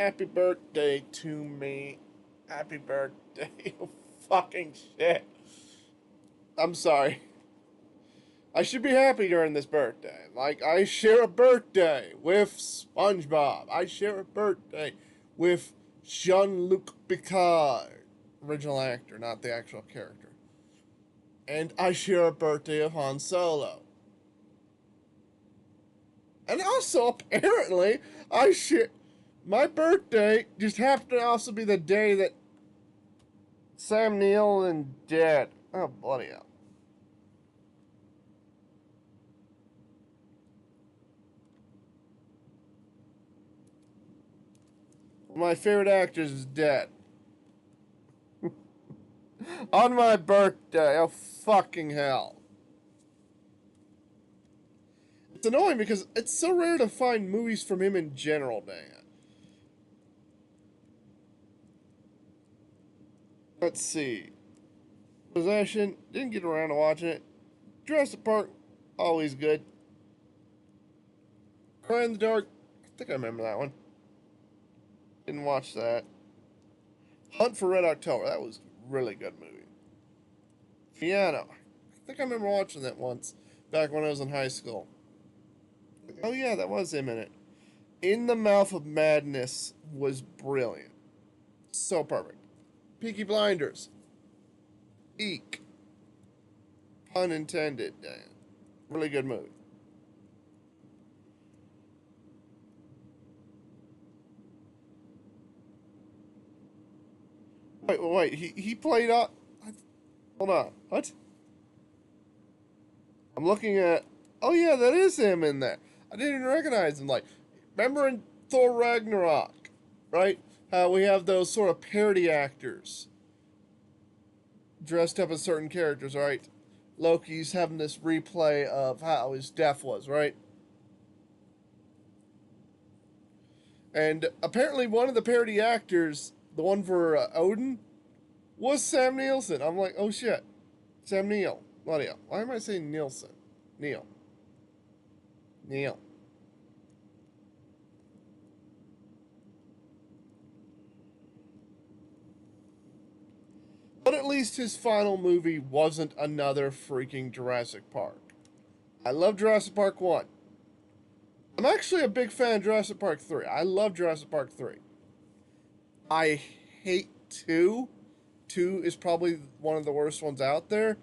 Happy birthday to me. Happy birthday. Fucking shit. I'm sorry. I should be happy during this birthday. Like, I share a birthday with SpongeBob. I share a birthday with Jean-Luc Picard. Original actor, not the actual character. And I share a birthday of Han Solo. And also, apparently, I share. My birthday just happened to also be the day that Sam Neill and Dad. Oh, bloody hell. My favorite actor is dead. On my birthday. Oh, fucking hell. It's annoying because it's so rare to find movies from him in general, man. Let's see. Possession. Didn't get around to watching it. Jurassic Park. Always good. Cry in the Dark. I think I remember that one. Didn't watch that. Hunt for Red October. That was a really good movie. Piano. I think I remember watching that once back when I was in high school. Oh, yeah, that was him in it. In the Mouth of Madness was brilliant. So perfect. Peaky Blinders. Eek. Pun intended, Dan. Really good movie. Wait. He played up. Hold on. What? I'm looking at. Oh, yeah, that is him in there. I didn't even recognize him. Like, remember in Thor Ragnarok, right? How we have those sort of parody actors dressed up as certain characters, right? Loki's having this replay of how his death was, right? And apparently, one of the parody actors, the one for Odin, was Sam Nielsen. I'm like, oh shit, Sam Neill. Bloody hell. Why am I saying Nielsen? Neil. Neil. But at least his final movie wasn't another freaking Jurassic Park. I love Jurassic Park 1. I'm actually a big fan of Jurassic Park 3. I love Jurassic Park 3. I hate 2. 2 is probably one of the worst ones out there.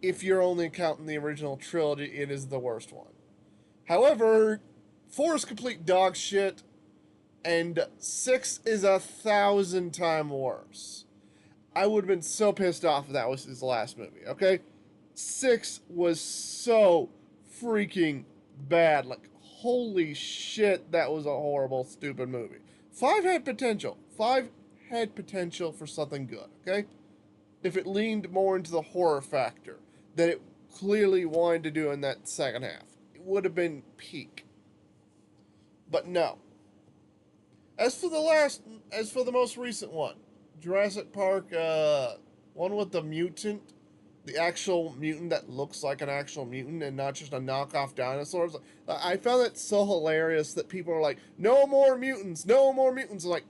If you're only counting the original trilogy, it is the worst one. However, 4 is complete dog shit, and 6 is 1,000 times worse. I would have been so pissed off if that was his last movie, okay? 6 was so freaking bad. Like, holy shit, that was a horrible, stupid movie. 5 had potential. 5 had potential for something good, okay? If it leaned more into the horror factor that it clearly wanted to do in that second half, it would have been peak. But no. As for the most recent one, Jurassic Park, one with the mutant, the actual mutant that looks like an actual mutant and not just a knockoff dinosaur. I found that so hilarious that people are like, no more mutants, no more mutants. I'm like,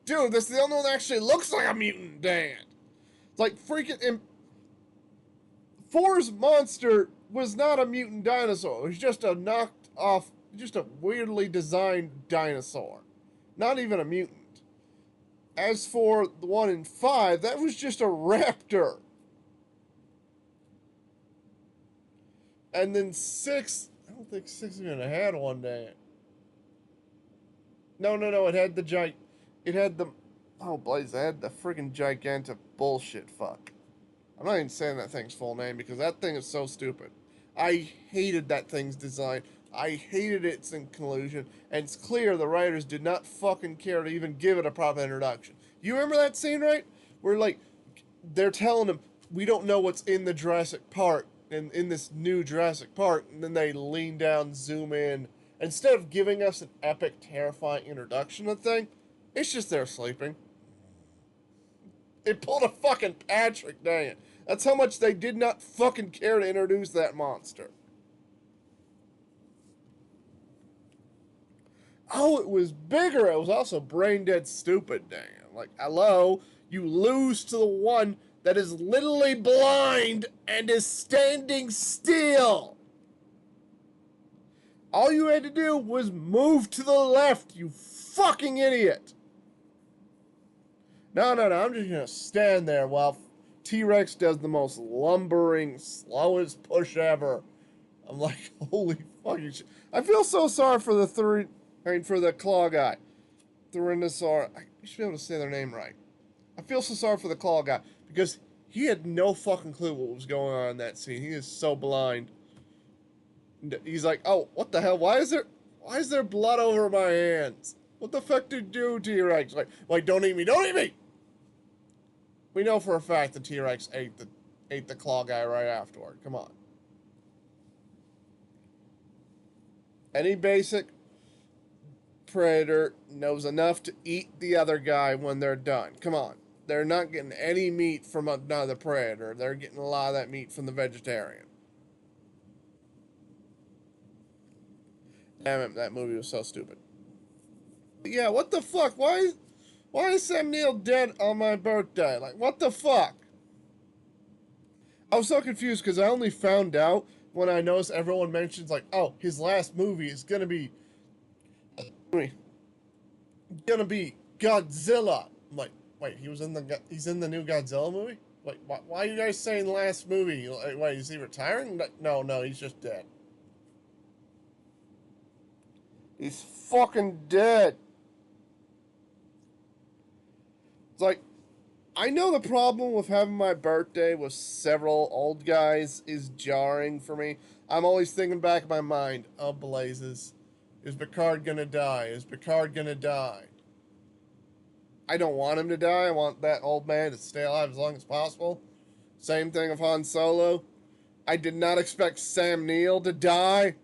dude, this is the only one that actually looks like a mutant, Dan. It's like freaking. Four's monster was not a mutant dinosaur. It was just a knocked off, just a weirdly designed dinosaur. Not even a mutant. As for the one in 5, that was just a raptor. And then 6, I don't think 6 even had one day. No, it had the it had the, oh blaze, it had the freaking gigantic bullshit fuck. I'm not even saying that thing's full name because that thing is so stupid. I hated that thing's design. I hated its inclusion, and it's clear the writers did not fucking care to even give it a proper introduction. You remember that scene, right? Where like they're telling him we don't know what's in the Jurassic Park and in this new Jurassic Park, and then they lean down, zoom in. Instead of giving us an epic, terrifying introduction of the thing, it's just there sleeping. It pulled a fucking Patrick, dang it. That's how much they did not fucking care to introduce that monster. Oh, it was bigger. It was also brain dead stupid. Damn. Like, hello, you lose to the one that is literally blind and is standing still. All you had to do was move to the left, you fucking idiot. No, I'm just gonna stand there while T-Rex does the most lumbering, slowest push ever. I'm like, holy fucking shit. I feel so sorry for for the claw guy. Tyrannosaur. I should be able to say their name right. I feel so sorry for the claw guy because he had no fucking clue what was going on in that scene. He is so blind. He's like, oh, what the hell? Why is there blood over my hands? What the fuck did you do, T-Rex? Like, don't eat me, don't eat me! We know for a fact the T-Rex ate the claw guy right afterward. Come on. Any basic predator knows enough to eat the other guy when they're done. Come on. They're not getting any meat from another predator. They're getting a lot of that meat from the vegetarian. Damn it, that movie was so stupid. Yeah, what the fuck? Why is Sam Neill dead on my birthday? Like, what the fuck? I was so confused because I only found out when I noticed everyone mentions, like, oh, his last movie is gonna be Godzilla. I'm like, wait, he's in the new Godzilla movie? Wait, why are you guys saying last movie? Like, wait, is he retiring? No, he's just dead. He's fucking dead. It's like, I know the problem with having my birthday with several old guys is jarring for me. I'm always thinking back in my mind, oh blazes, is Picard gonna die? Is Picard gonna die? I don't want him to die. I want that old man to stay alive as long as possible. Same thing with Han Solo. I did not expect Sam Neill to die.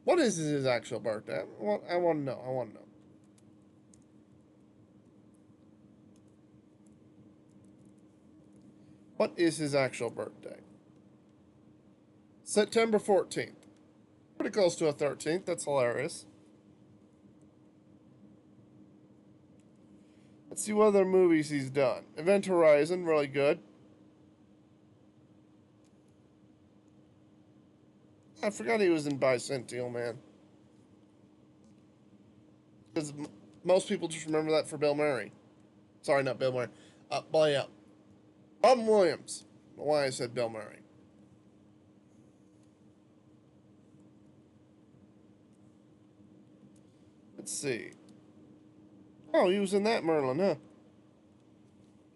What is his actual birthday? I want to know. I want to know. What is his actual birthday? September 14th. Pretty close to a 13th. That's hilarious. Let's see what other movies he's done. Event Horizon, really good. I forgot he was in Bicentennial Man. Because most people just remember that for Bill Murray. Sorry, not Bill Murray. But yeah. Robin Williams. Why I said Bill Murray. Let's see. Oh, he was in that Merlin, huh?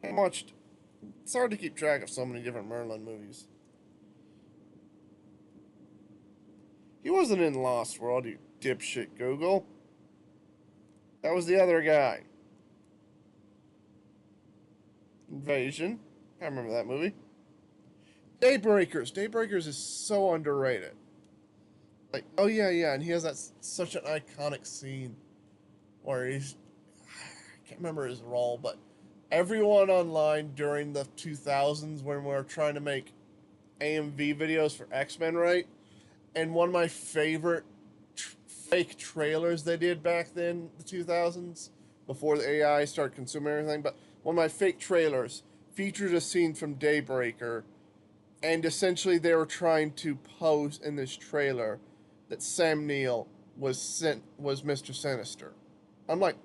I watched. It's hard to keep track of so many different Merlin movies. He wasn't in Lost World, you dipshit Google. That was the other guy. Invasion. I remember that movie. Daybreakers. Daybreakers is so underrated. Like, oh yeah, and he has that such an iconic scene where I can't remember his role, but everyone online during the 2000s when we were trying to make AMV videos for X-Men, right? And one of my favorite fake trailers they did back then, the 2000s, before the AI started consuming everything, but one of my fake trailers featured a scene from Daybreaker, and essentially they were trying to pose in this trailer that Sam Neill was Mr. Sinister. I'm like,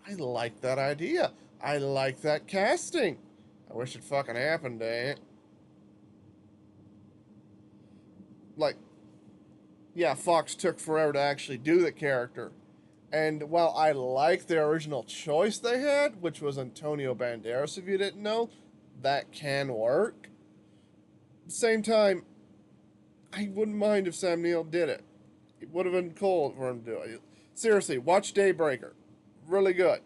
I like that idea. I like that casting. I wish it fucking happened, dang it. Like, yeah, Fox took forever to actually do the character. And while I like the original choice they had, which was Antonio Banderas, if you didn't know, that can work. At the same time, I wouldn't mind if Sam Neill did it. It would have been cool for him to do it. Seriously, watch Daybreaker. Really good.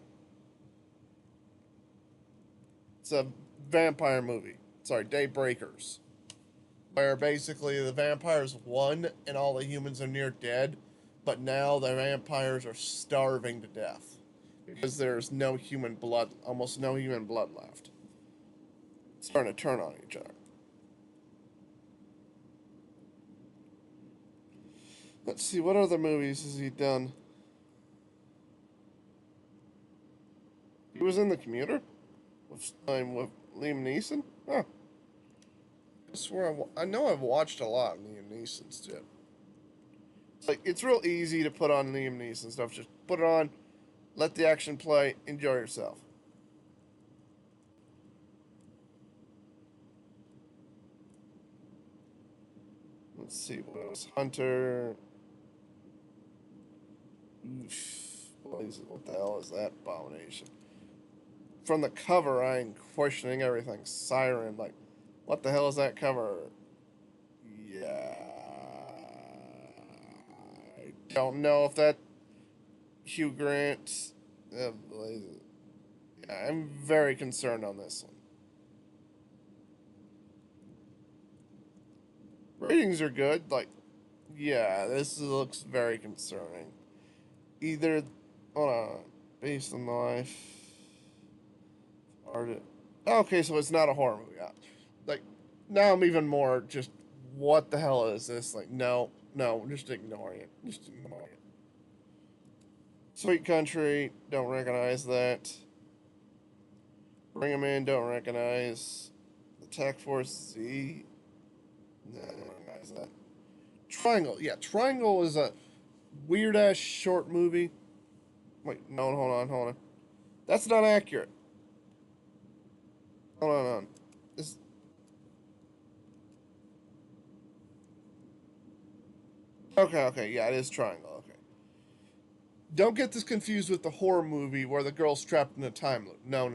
It's a vampire movie. Sorry, Daybreakers. Where basically the vampires won and all the humans are near dead, but now the vampires are starving to death because there's no human blood, almost no human blood left. It's starting to turn on each other. Let's see, what other movies has he done? He was in The Commuter with Liam Neeson. Huh. I swear I know I've watched a lot of Liam Neeson's too. Like it's real easy to put on Liam Neeson stuff. Just put it on, let the action play, enjoy yourself. Let's see what else. Hunter. What the hell is that abomination? From the cover, I'm questioning everything. Siren, like, what the hell is that cover? Yeah, I don't know if that Hugh Grant. Yeah, I'm very concerned on this one. Ratings are good. Like, yeah, this looks very concerning. Either, hold on, based on life, art. Okay, so it's not a horror movie. Like, now I'm even more just, what the hell is this? Like, no, no, just ignoring it. Just ignoring it. Sweet Country, don't recognize that. Bring 'em In, don't recognize. Attack Force Z, no, I don't recognize that. Triangle, yeah, Triangle is a weird ass short movie. Wait, no, hold on. That's not accurate. Hold on. This, okay, yeah, it is Triangle. Okay. Don't get this confused with the horror movie where the girl's trapped in a time loop. No.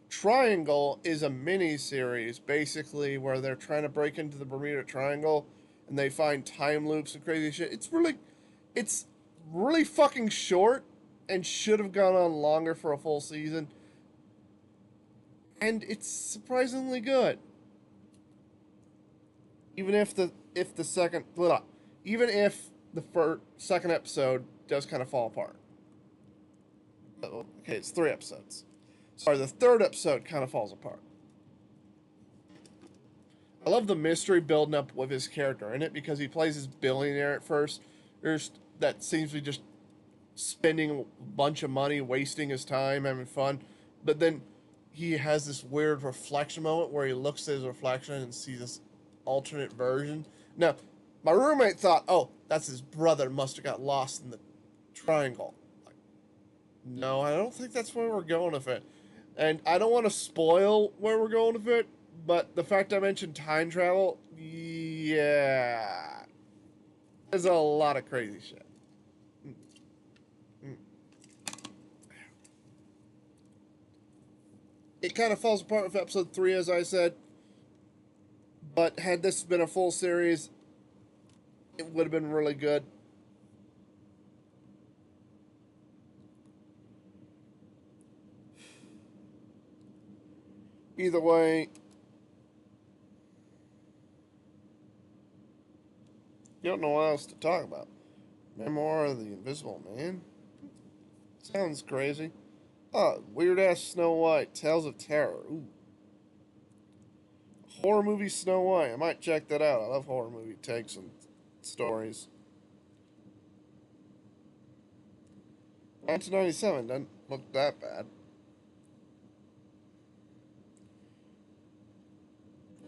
Triangle is a mini series basically where they're trying to break into the Bermuda Triangle and they find time loops and crazy shit. It's really fucking short and should have gone on longer for a full season. And it's surprisingly good. Even if the second blah, even if the second episode does kind of fall apart. Okay, it's 3 episodes. Sorry, the third episode kind of falls apart. I love the mystery building up with his character in it because he plays his billionaire at first. That seems to be just spending a bunch of money, wasting his time, having fun. But then he has this weird reflection moment where he looks at his reflection and sees this alternate version. Now, my roommate thought, oh, that's his brother, must have got lost in the triangle. Like, no, I don't think that's where we're going with it. And I don't want to spoil where we're going with it, but the fact I mentioned time travel, yeah, there's a lot of crazy shit. It kind of falls apart with episode 3, as I said, but had this been a full series, it would have been really good. Either way, you don't know what else to talk about. Memoir of the Invisible Man? Sounds crazy. Oh, weird ass Snow White, Tales of Terror. Ooh. Horror movie Snow White. I might check that out. I love horror movie takes and stories. 1997 doesn't look that bad.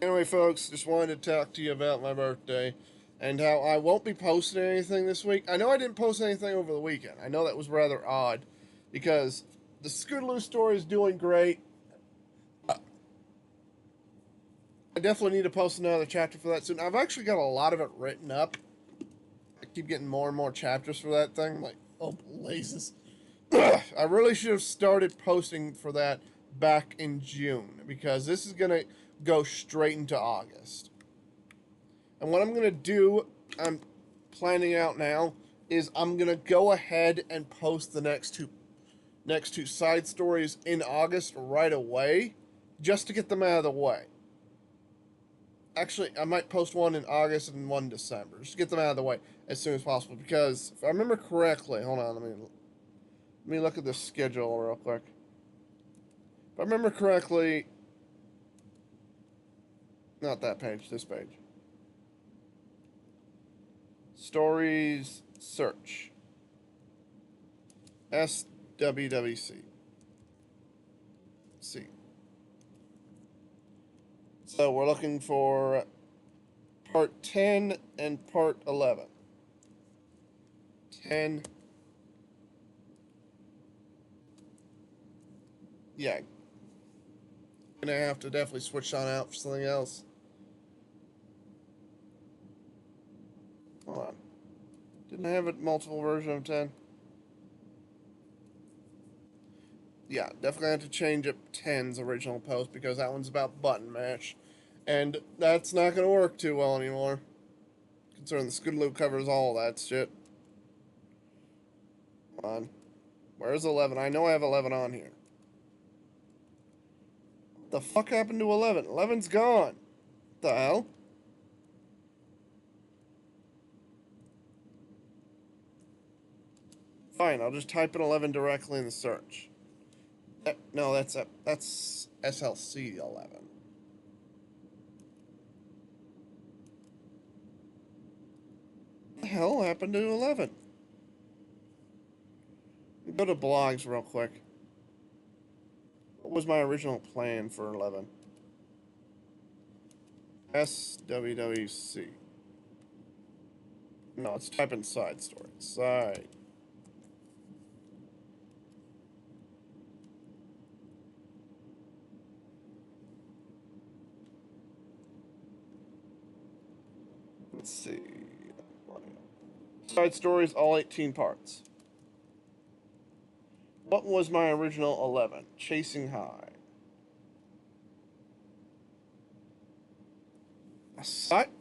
Anyway, folks, just wanted to talk to you about my birthday and how I won't be posting anything this week. I know I didn't post anything over the weekend. I know that was rather odd because the Scootaloo story is doing great. I definitely need to post another chapter for that soon. I've actually got a lot of it written up. I keep getting more and more chapters for that thing. Like, oh, blazes. I really should have started posting for that back in June because this is going to go straight into August. And what I'm going to do, I'm planning out now, is I'm going to go ahead and post the next two side stories in August right away just to get them out of the way. Actually, I might post one in August and one in December. Just to get them out of the way as soon as possible. Because if I remember correctly, hold on, let me look at the schedule real quick. If I remember correctly, not that page, this page. Stories search. SWWC. see. So we're looking for part 10 and part 11. 10. Yeah. Gonna have to definitely switch on out for something else. Hold on. Didn't I have a multiple version of 10? Yeah, definitely have to change up 10's original post because that one's about button mash. And that's not going to work too well anymore. Considering the Scootaloo covers all that shit. Come on. Where's 11? I know I have 11 on here. What the fuck happened to 11? 11's gone. What the hell? Fine, I'll just type in 11 directly in the search. No, that's SLC 11. What the hell happened to 11? Go to blogs real quick. What was my original plan for 11? SWWC. No, let's type in side story. Side. Let's see. Side stories, all 18 parts. What was my original 11? Chasing High.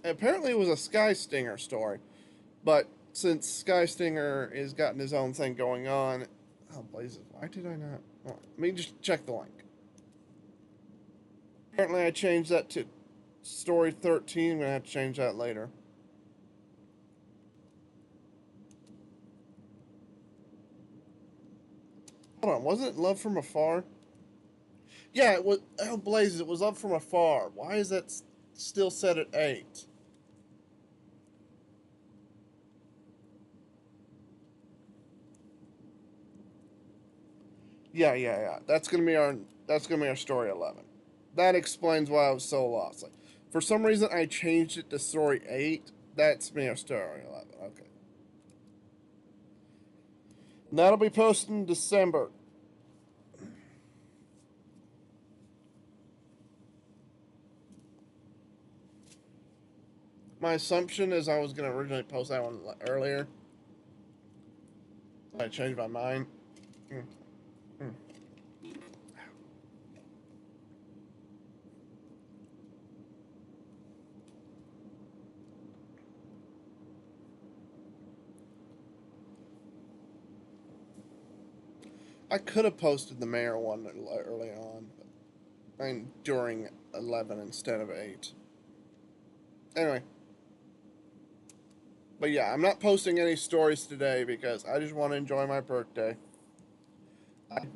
Apparently it was a Sky Stinger story, but since Sky Stinger has gotten his own thing going on, oh blazes, why did I not? Oh, let me just check the link. Apparently I changed that to story 13. I'm gonna have to change that later. Hold on, wasn't it Love from Afar? Yeah, it was. Oh blazes, it was Love from Afar. Why is that still set at 8? Yeah. That's gonna be our story 11. That explains why I was so lost. Like, for some reason, I changed it to story 8. That's me our story 11. Okay. And that'll be posted in December. My assumption is I was gonna originally post that one earlier. I changed my mind. Mm, mm. I could have posted the mayor one early on, but I mean during 11 instead of 8. Anyway, but yeah, I'm not posting any stories today because I just want to enjoy my birthday. I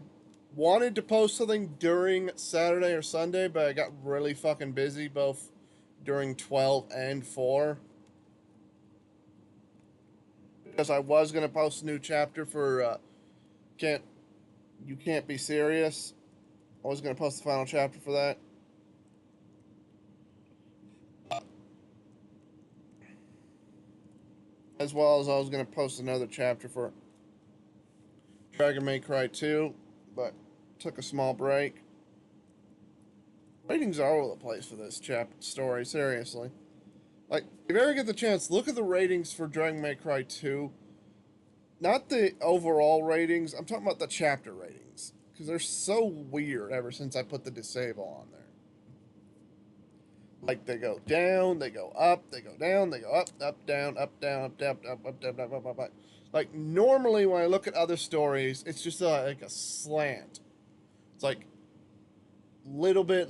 wanted to post something during Saturday or Sunday, but I got really fucking busy both during 12 and 4. Because I was going to post a new chapter for Can't You Can't Be Serious. I was going to post the final chapter for that. As well as I was going to post another chapter for Dragon May Cry 2, but took a small break. Ratings are all over the place for this story, seriously. Like, if you ever get the chance, look at the ratings for Dragon May Cry 2. Not the overall ratings, I'm talking about the chapter ratings. Because they're so weird ever since I put the disable on there. Like, they go down, they go up, they go down, they go up, down, up, down, up, down, up, down, up. Like, normally when I look at other stories, it's just like a slant. It's like, little bit,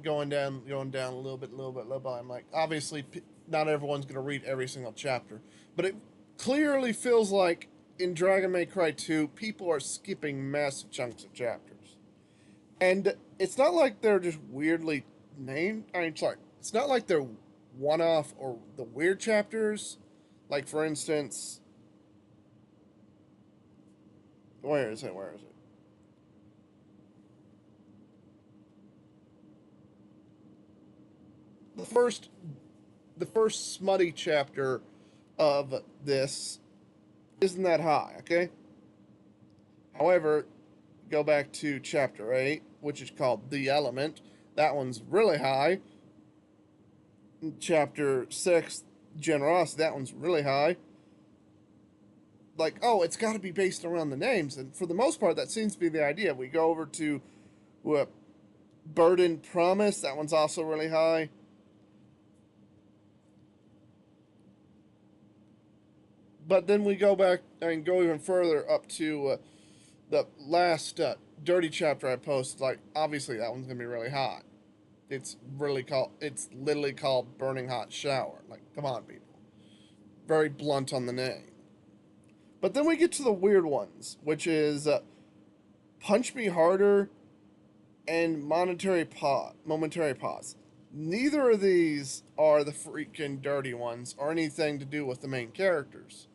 going down, a little bit, little bit. I'm like, obviously, not everyone's going to read every single chapter. But it clearly feels like in Dragon May Cry 2, people are skipping massive chunks of chapters. And it's not like they're just weirdly named. I mean, sorry. It's not like they're one off or the weird chapters. Like, for instance, where is it? the first the first smutty chapter of this isn't that high, okay? However, go back to chapter 8, which is called The Element. That one's really high. Chapter 6, Generosity, that one's really high. Like, oh, it's got to be based around the names. And for the most part, that seems to be the idea. We go over to Burden Promise. That one's also really high. But then we go back and go even further up to the last dirty chapter I posted. Like, obviously, that one's going to be really hot. It's literally called Burning Hot Shower. Like, come on, people. Very blunt on the name. But then we get to the weird ones, which is Punch Me Harder and Momentary Pause. Neither of these are the freaking dirty ones or anything to do with the main characters.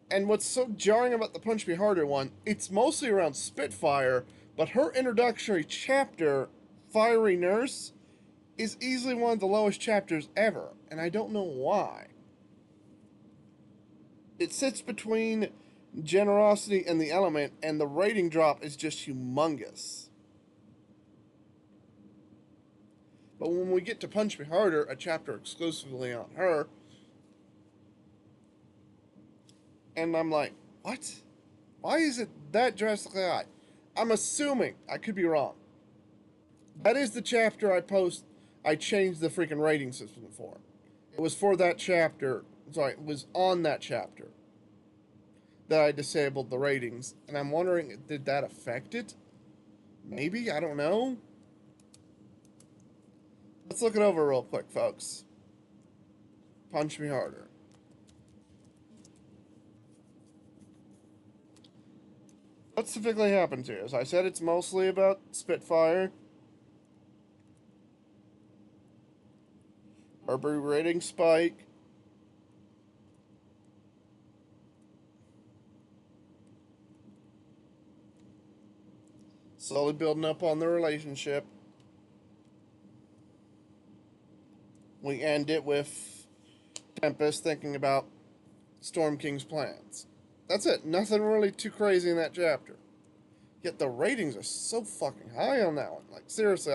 And what's so jarring about the Punch Me Harder one, it's mostly around Spitfire, but her introductory chapter, Fiery Nurse, is easily one of the lowest chapters ever, and I don't know why. It sits between Generosity and The Element, and the rating drop is just humongous. But when we get to Punch Me Harder, a chapter exclusively on her, and I'm like, what? Why is it that drastically high? I'm assuming, I could be wrong. That is the chapter I changed the freaking rating system for. It was for that chapter, it was on that chapter that I disabled the ratings. And I'm wondering, did that affect it? Maybe, I don't know. Let's look it over real quick, folks. Punch Me Harder. What specifically happens here? As I said, it's mostly about Spitfire. Her rating spike. Slowly building up on the relationship. We end it with Tempest thinking about Storm King's plans. That's it. Nothing really too crazy in that chapter. Yet the ratings are so fucking high on that one. Like, seriously,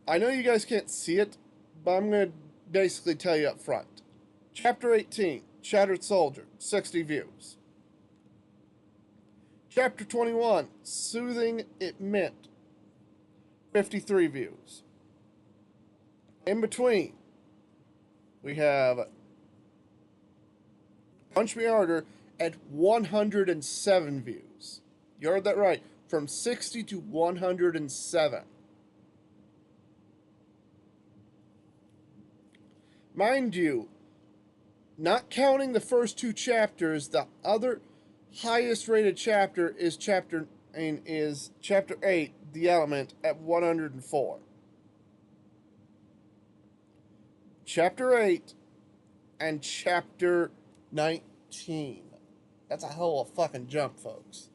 I know you guys can't see it, but I'm going to basically tell you up front. Chapter 18, Shattered Soldier, 60 views. Chapter 21, Soothing It Mint, 53 views. In between, we have Punch Me Harder at 107 views. You heard that right. From 60 to 107. Mind you, not counting the first two chapters, the other highest rated chapter is chapter 8, The Element, at 104. Chapter 8 and chapter 19. That's a hell of a fucking jump, folks.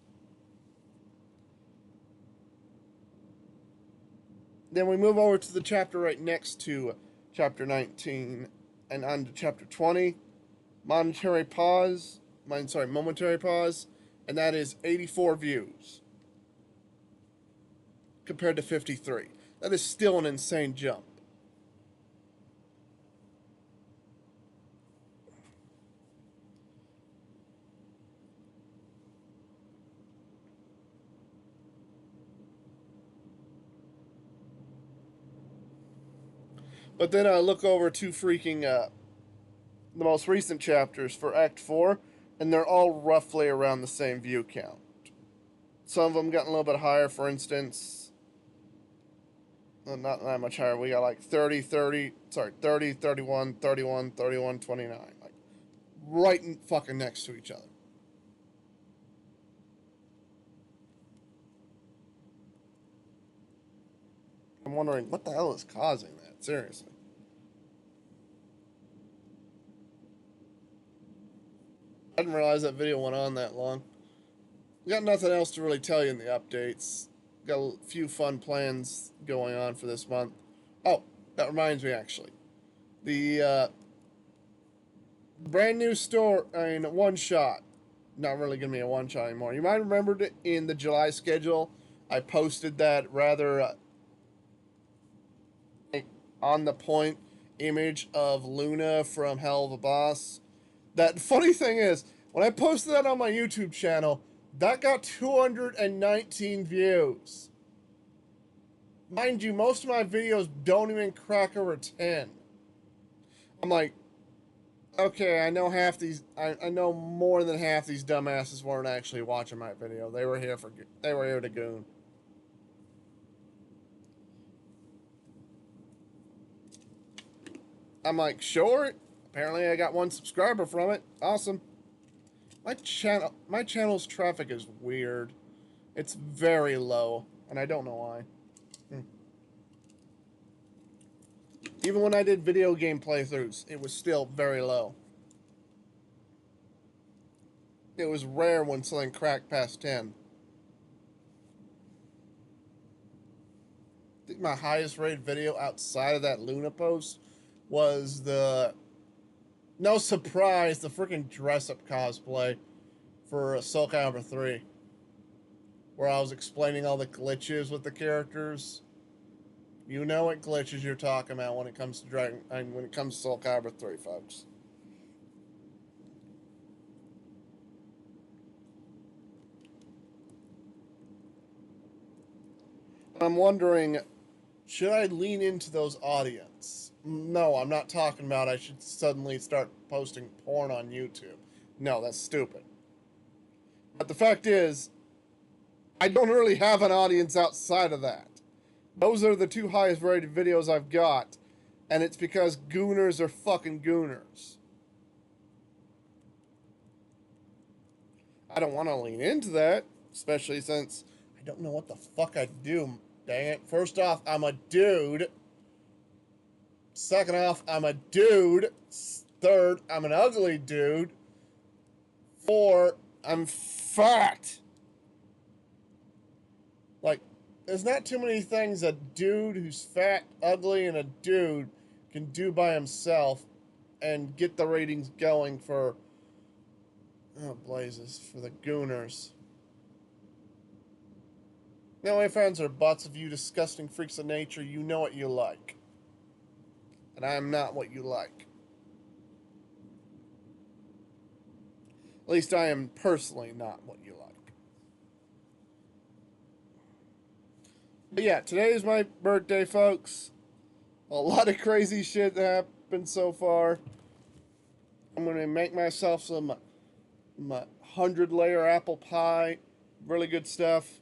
Then we move over to the chapter right next to chapter 19 and on to chapter 20. Momentary Pause, and that is 84 views compared to 53. That is still an insane jump. But then I look over to freaking the most recent chapters for Act 4, and they're all roughly around the same view count. Some of them got a little bit higher, for instance. Well, not that much higher. We got like 30, 31, 31, 31, 29. Like, right fucking next to each other. I'm wondering, what the hell is causing that? Seriously. I didn't realize that video went on that long. Got nothing else to really tell you in the updates. Got a few fun plans going on for this month. Oh, That reminds me, actually. The brand new store, one shot. Not really going to be a one shot anymore. You might remember it in the July schedule. I posted that rather on the point image of Luna from Hell of a Boss. That funny thing is, when I posted that on my YouTube channel, that got 219 views. Mind you, most of my videos don't even crack over 10. I'm like, okay, I know half these. I know more than half these dumbasses weren't actually watching my video. They were here for. They were here to goon. I'm like, sure. Apparently, I got one subscriber from it. Awesome. My channel's traffic is weird. It's very low, and I don't know why. Even when I did video game playthroughs, it was still very low. It was rare when something cracked past 10. I think my highest rated video outside of that Luna post was the, no surprise, the freaking dress up cosplay for Soul Calibur 3, where I was explaining all the glitches with the characters. You know what glitches you're talking about when it comes to when it comes to Soul Calibur 3, folks. I'm wondering, should I lean into those audience? No, I'm not talking about I should suddenly start posting porn on YouTube. No, that's stupid. But the fact is, I don't really have an audience outside of that. Those are the two highest rated videos I've got, and it's because gooners are fucking gooners. I don't want to lean into that, especially since I don't know what the fuck I'd do. Dang it. First off, I'm a dude. Second off, I'm a dude. Third, I'm an ugly dude. Four, I'm fat. Like, there's not too many things a dude who's fat, ugly, and a dude can do by himself and get the ratings going for, oh blazes, for the gooners. No ifs, ands, or buts of you disgusting freaks of nature, you know what you like. And I am not what you like. At least I am personally not what you like. But yeah, today is my birthday, folks. A lot of crazy shit that happened so far. I'm going to make myself some 100-layer apple pie. Really good stuff.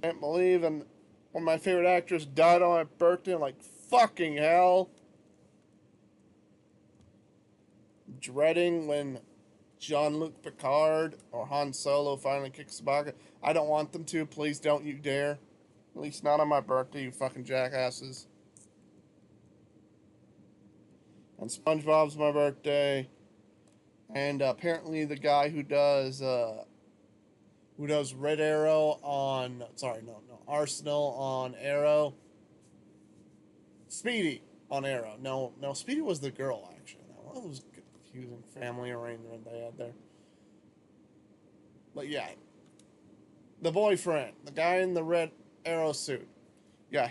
Can't believe one of my favorite actors died on my birthday. I'm like, fucking hell. Dreading when Jean-Luc Picard or Han Solo finally kicks the bucket. I don't want them to. Please don't you dare. At least not on my birthday, you fucking jackasses. And SpongeBob's my birthday. And apparently the guy who does Red Arrow on, Arsenal on Arrow. Speedy on Arrow. No, Speedy was the girl, actually. That was a confusing family arrangement they had there. But yeah, the boyfriend, the guy in the Red Arrow suit. Yeah,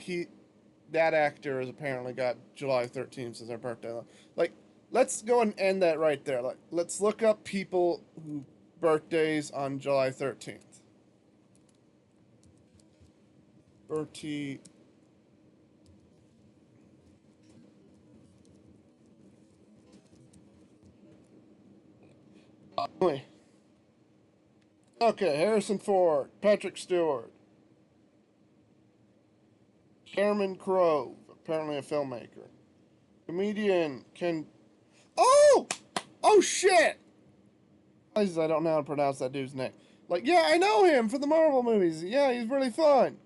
that actor has apparently got July 13th as their birthday. Like, let's go and end that right there. Like, let's look up people who birthdays on July 13th. Bertie. Okay, Harrison Ford, Patrick Stewart, Cameron Crowe, apparently a filmmaker, comedian Ken. Oh, oh shit! I don't know how to pronounce that dude's name. Like, yeah, I know him from the Marvel movies. Yeah, he's really fun.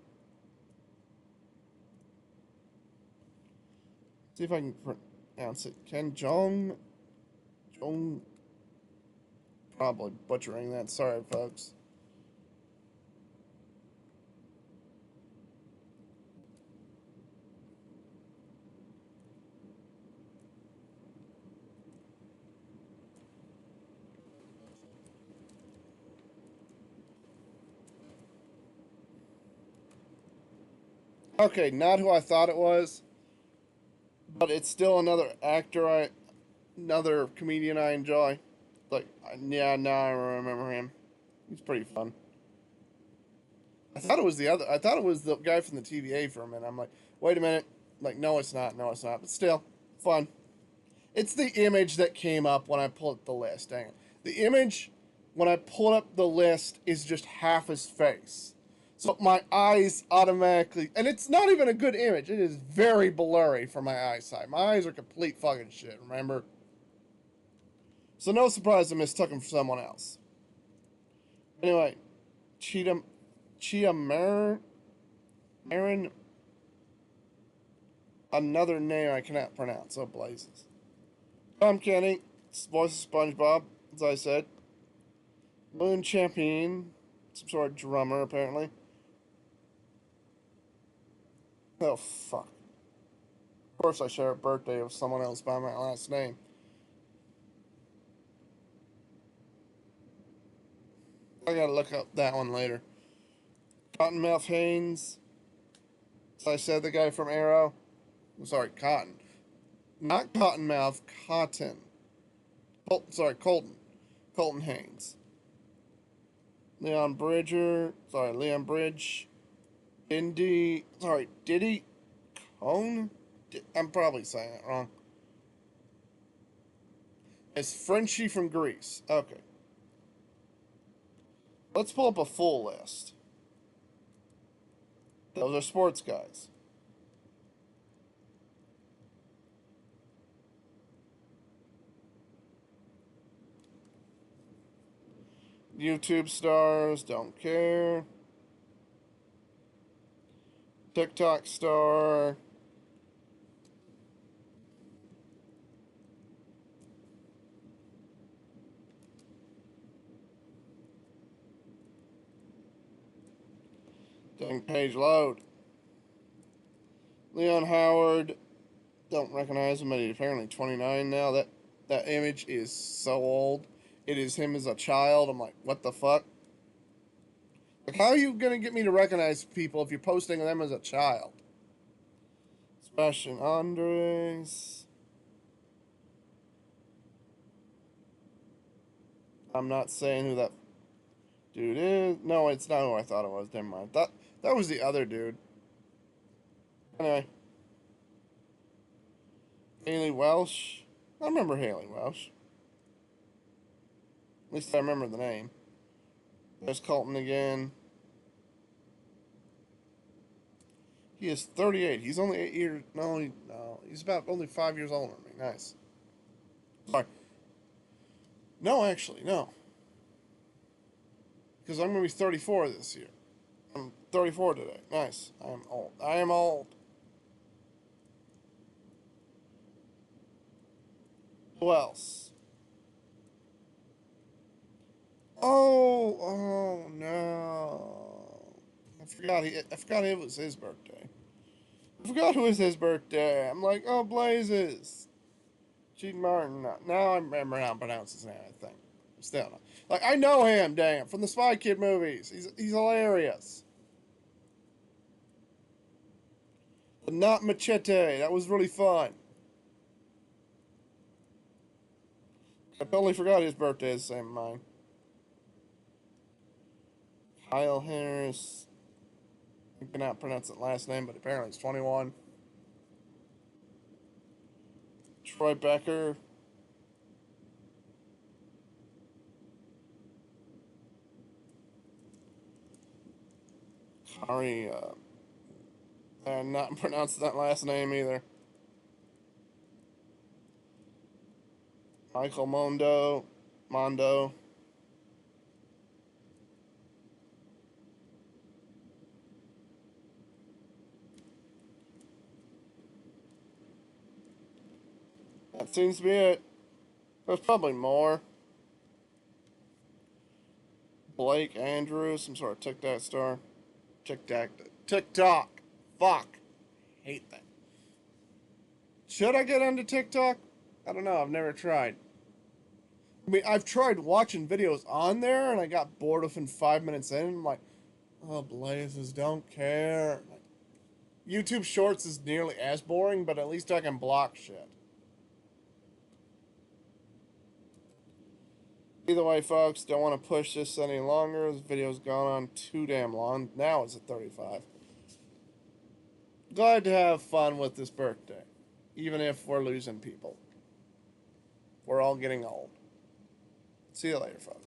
See if I can pronounce it. Ken Jeong. Probably butchering that. Sorry, folks. Okay, not who I thought it was, but it's still another another comedian I enjoy. Like, yeah, now I remember him. He's pretty fun. I thought it was the guy from the TVA for a minute. I'm like, wait a minute. Like, no, it's not. No, it's not. But still, fun. It's the image that came up when I pulled up the list. Dang it. The image when I pulled up the list is just half his face. So my eyes automatically, and it's not even a good image. It is very blurry for my eyesight. My eyes are complete fucking shit, remember? So no surprise I mistook him for someone else. Anyway, Chia Marin, another name I cannot pronounce. Oh, blazes. Tom Kenny, voice of SpongeBob, as I said. Moon Champion, some sort of drummer, apparently. Oh, fuck. Of course I share a birthday with someone else by my last name. I gotta look up that one later. Cottonmouth Haynes, as I said, the guy from Arrow. I'm sorry, Cotton. Not Cottonmouth, Cotton. Colton. Colton Haynes. Leon Bridge. Diddy Cone? I'm probably saying it wrong. It's Frenchie from Greece. Okay. Let's pull up a full list. Those are sports guys. YouTube stars, don't care. TikTok star. Dang page load. Leon Howard. Don't recognize him, but he's apparently 29 now. That image is so old. It is him as a child. I'm like, what the fuck? Like, how are you gonna get me to recognize people if you're posting them as a child? Sebastian Andres. I'm not saying who that dude is. No, it's not who I thought it was. Never mind. That was the other dude. Anyway. Haley Welsh. I remember Haley Welsh. At least I remember the name. There's Colton again. He is 38. He's only 8 years. No. He's about only 5 years older than me. Nice. Sorry. No, actually, no. Because I'm going to be 34 this year. I'm 34 today. Nice. I am old. I am old. Who else? Oh no. I forgot it was his birthday. I forgot who was his birthday. I'm like, oh, blazes. Gene Martin. Now I remember how to pronounce his name, I think. Still not. Like, I know him, damn, from the Spy Kid movies. He's hilarious. But not Machete. That was really fun. I totally forgot his birthday is the same as mine. Kyle Harris. I cannot pronounce that last name, but apparently it's 21. Troy Becker. Kari, I'm not pronouncing that last name either. Michael Mondo. That seems to be it. There's probably more. Blake Andrews, some sort of TikTok star. TikTok. Fuck. Hate that. Should I get onto TikTok? I don't know. I've never tried. I mean, I've tried watching videos on there, and I got bored within 5 minutes in. I'm like, oh, blazes, don't care. YouTube Shorts is nearly as boring, but at least I can block shit. Either way, folks, don't want to push this any longer. This video's gone on too damn long. Now it's at 35. Glad to have fun with this birthday, even if we're losing people. We're all getting old. See you later, folks.